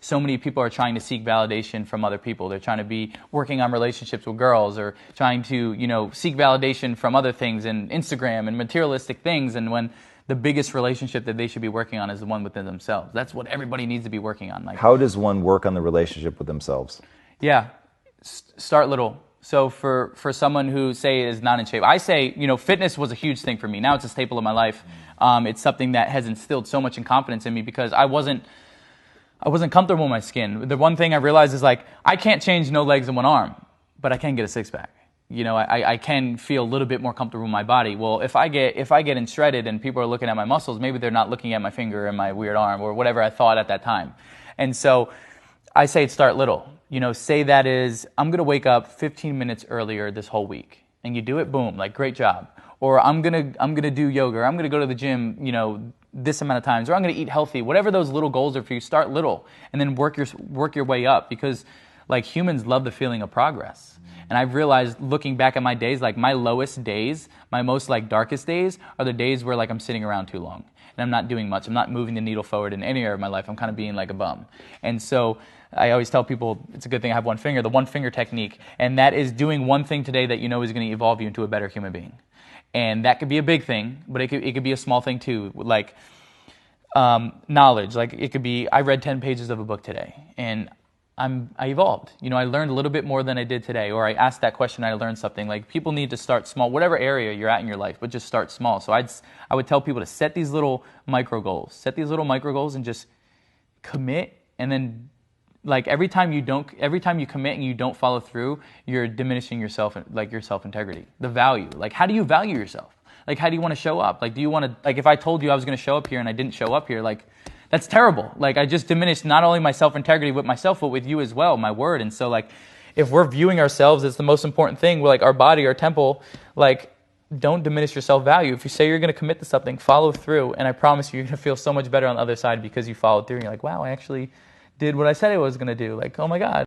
so many people are trying to seek validation from other people. They're trying to be working on relationships with girls, or trying to, seek validation from other things and Instagram and materialistic things. And when the biggest relationship that they should be working on is the one within themselves. That's what everybody needs to be working on. Like, how does one work on the relationship with themselves? Yeah, start little. So for someone who, say, is not in shape, I say, fitness was a huge thing for me. Now it's a staple of my life. It's something that has instilled so much in confidence in me, because I wasn't comfortable in my skin. The one thing I realized is, like, I can't change no legs and one arm, but I can get a six-pack. I can feel a little bit more comfortable in my body. Well, if I get in shredded and people are looking at my muscles, maybe they're not looking at my finger and my weird arm or whatever I thought at that time. And so I say start little. Say that is, I'm going to wake up 15 minutes earlier this whole week. And you do it, boom, like, great job. Or I'm going to do yoga, or I'm going to go to the gym, this amount of times, or I'm going to eat healthy. Whatever those little goals are for you, start little and then work your way up, because, like, humans love the feeling of progress. And I've realized, looking back at my days, like, my lowest days, my most, like, darkest days are the days where, like, I'm sitting around too long and I'm not doing much. I'm not moving the needle forward in any area of my life. I'm kind of being like a bum. And so I always tell people it's a good thing I have one finger, the one finger technique. And that is doing one thing today that is going to evolve you into a better human being. And that could be a big thing, but it could be a small thing too. Like, knowledge. Like, it could be, I read 10 pages of a book today and I evolved. I learned a little bit more than I did today, or I asked that question, I learned something. Like, people need to start small, whatever area you're at in your life, but just start small. So I would tell people to set these little micro goals. Set these little micro goals and just commit. And then, like, every time you commit and you don't follow through, you're diminishing yourself, like, your self-integrity, the value. Like, how do you value yourself? Like, how do you want to show up? Like, do you want to, like, if I told you I was going to show up here and I didn't show up here, like, that's terrible. Like, I just diminished not only my self-integrity with myself, but with you as well, my word. And so, like, if we're viewing ourselves as the most important thing, we're like our body, our temple, like, don't diminish your self-value. If you say you're going to commit to something, follow through. And I promise you're going to feel so much better on the other side because you followed through. And you're like, wow, I actually did what I said I was going to do. Like, oh my God.